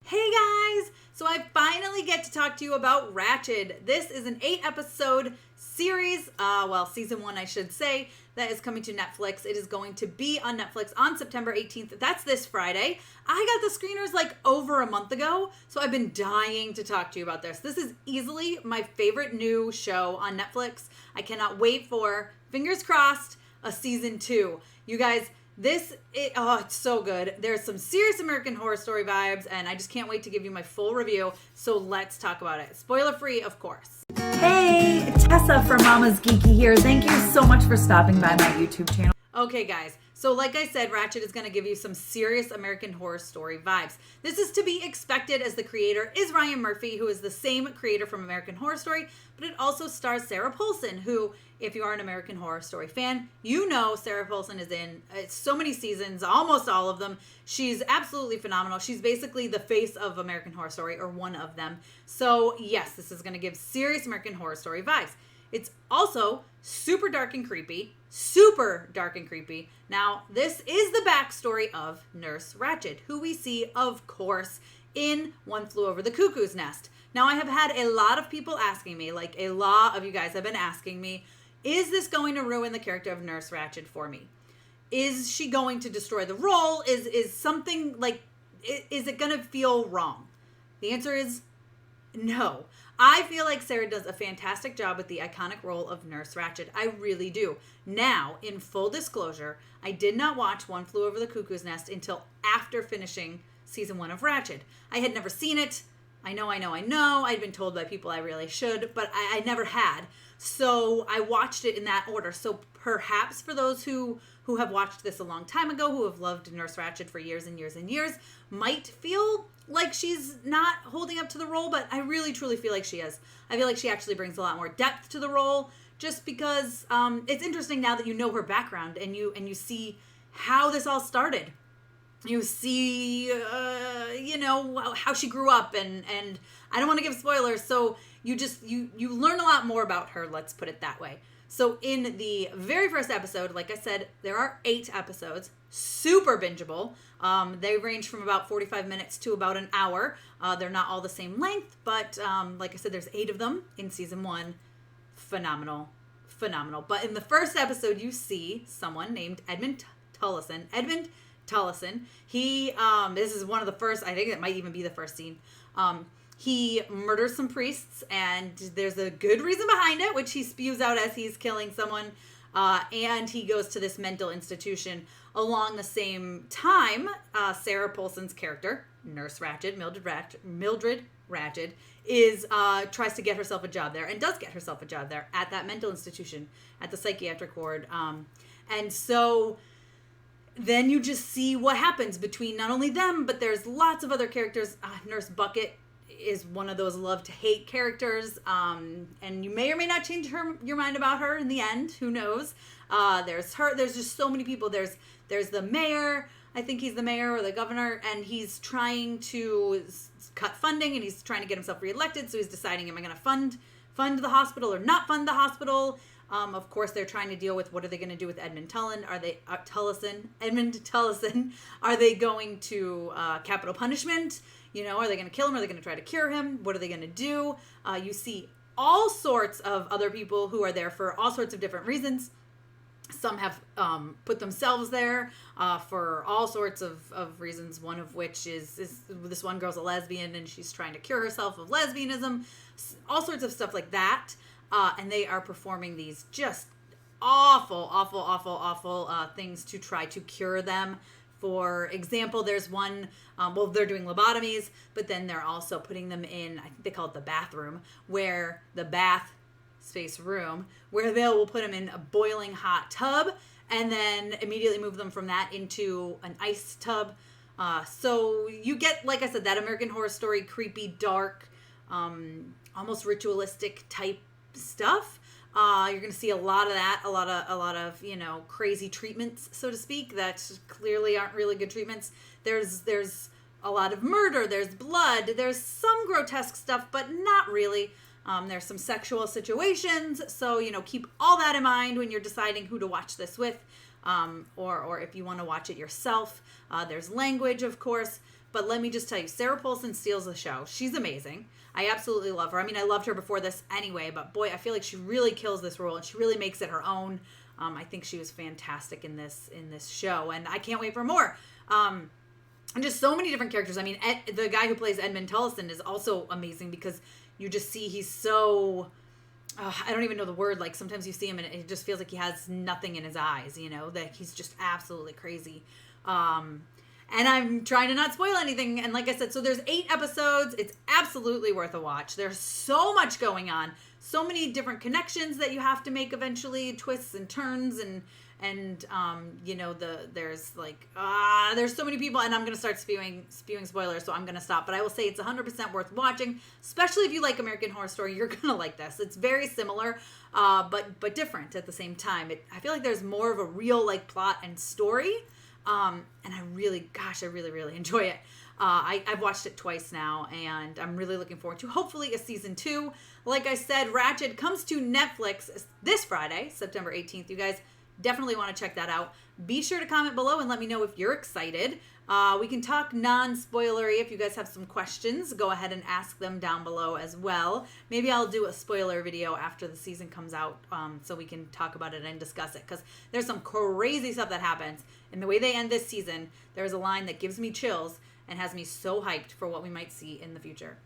Hey guys! So I finally get to talk to you about Ratched. This is an 8-episode series, season 1 I should say, that is coming to Netflix. It is going to be on Netflix on September 18th. That's this Friday. I got the screeners like over a month ago, so I've been dying to talk to you about this. This is easily my favorite new show on Netflix. I cannot wait for, fingers crossed, a season 2. You guys, it's so good. There's some serious American Horror Story vibes, and I just can't wait to give you my full review. So let's talk about it. Spoiler free, of course. Hey, Tessa from Mama's Geeky here. Thank you so much for stopping by my YouTube channel. Okay, guys. So like I said, Ratched is going to give you some serious American Horror Story vibes. This is to be expected as the creator is Ryan Murphy, who is the same creator from American Horror Story, but it also stars Sarah Paulson, who, if you are an American Horror Story fan, you know Sarah Paulson is in so many seasons, almost all of them. She's absolutely phenomenal. She's basically the face of American Horror Story, or one of them. So yes, this is going to give serious American Horror Story vibes. It's also super dark and creepy. Now, this is the backstory of Nurse Ratched, who we see, of course, in One Flew Over the Cuckoo's Nest. Now, I have had a lot of people asking me, like a lot of you guys have been asking me, is this going to ruin the character of Nurse Ratched for me? Is she going to destroy the role? Is something like, is it going to feel wrong? The answer is no. I feel like Sarah does a fantastic job with the iconic role of Nurse Ratched. I really do. Now, in full disclosure, I did not watch One Flew Over the Cuckoo's Nest until after finishing season 1 of Ratched. I had never seen it. I know. I'd been told by people I really should, but I never had. So I watched it in that order. So perhaps for those who have watched this a long time ago, who have loved Nurse Ratched for years and years and years, might feel like she's not holding up to the role, but I really truly feel like she is. I feel like she actually brings a lot more depth to the role, just because it's interesting now that you know her background and you see how this all started. You see, how she grew up, and I don't want to give spoilers, so you learn a lot more about her, let's put it that way. So in the very first episode, like I said, there are 8 episodes, super bingeable. They range from about 45 minutes to about an hour. They're not all the same length, but like I said, there's 8 of them in season 1. Phenomenal. But in the first episode, you see someone named Edmund Tullison. He, this is one of the first, I think it might even be the first scene. He murders some priests, and there's a good reason behind it, which he spews out as he's killing someone. And he goes to this mental institution. Along the same time, Sarah Paulson's character, Nurse Ratched, Mildred Ratched, tries to get herself a job there, and does get herself a job there at that mental institution, at the psychiatric ward. And so then you just see what happens between not only them, but there's lots of other characters. Nurse Bucket is one of those love-to-hate characters, and you may or may not change your mind about her in the end. Who knows? There's her. There's just so many people. There's the mayor. I think he's the mayor or the governor, and he's trying to cut funding, and he's trying to get himself reelected. So he's deciding, am I going to fund the hospital or not fund the hospital? Of course, they're trying to deal with what are they going to do with Edmund Tullison? Edmund Tullison? Are they going to capital punishment? Are they going to kill him? Are they going to try to cure him? What are they going to do? You see all sorts of other people who are there for all sorts of different reasons. Some have put themselves there for all sorts of reasons, one of which is this one girl's a lesbian and she's trying to cure herself of lesbianism, all sorts of stuff like that. And they are performing these just awful things to try to cure them. For example, there's one, they're doing lobotomies, but then they're also putting them in, I think they call it the bathroom, where the bath space room, where they will put them in a boiling hot tub and then immediately move them from that into an ice tub. So you get, like I said, that American Horror Story, creepy, dark, almost ritualistic type stuff. You're going to see a lot of that, a lot of crazy treatments, so to speak, that clearly aren't really good treatments. There's a lot of murder, there's blood, there's some grotesque stuff, but not really. There's some sexual situations, so keep all that in mind when you're deciding who to watch this with, or if you want to watch it yourself. There's language, of course, But let me just tell you, Sarah Paulson steals the show. She's amazing. I absolutely love her. I mean, I loved her before this anyway, but boy, I feel like she really kills this role and she really makes it her own. I think she was fantastic in this show, and I can't wait for more. And just so many different characters. I mean, the guy who plays Edmund Tullison is also amazing because you just see he's so... I don't even know the word. Like, sometimes you see him and it just feels like he has nothing in his eyes, you know, that he's just absolutely crazy. And I'm trying to not spoil anything. And like I said, so there's 8 episodes. It's absolutely worth a watch. There's so much going on. So many different connections that you have to make eventually, twists and turns, and you know, there's so many people, and I'm going to start spewing spoilers, so I'm going to stop. But I will say it's 100% worth watching, especially if you like American Horror Story. You're going to like this. It's very similar, but different at the same time. I feel like there's more of a real, like, plot and story, and I really enjoy it. I've watched it twice now, and I'm really looking forward to hopefully a season 2. Like I said, Ratched comes to Netflix this Friday, September 18th. You guys definitely want to check that out. Be sure to comment below and let me know if you're excited. We can talk non-spoilery. If you guys have some questions, go ahead and ask them down below as well. Maybe I'll do a spoiler video after the season comes out, so we can talk about it and discuss it, because there's some crazy stuff that happens. And the way they end this season, there's a line that gives me chills and has me so hyped for what we might see in the future.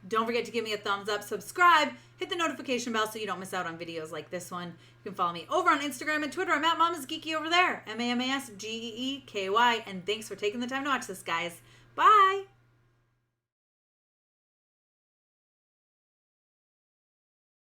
Don't forget to give me a thumbs up, subscribe, hit the notification bell so you don't miss out on videos like this one. You can follow me over on Instagram and Twitter. I'm at Mama's Geeky over there, MAMASGEEKY. And thanks for taking the time to watch this, guys. Bye!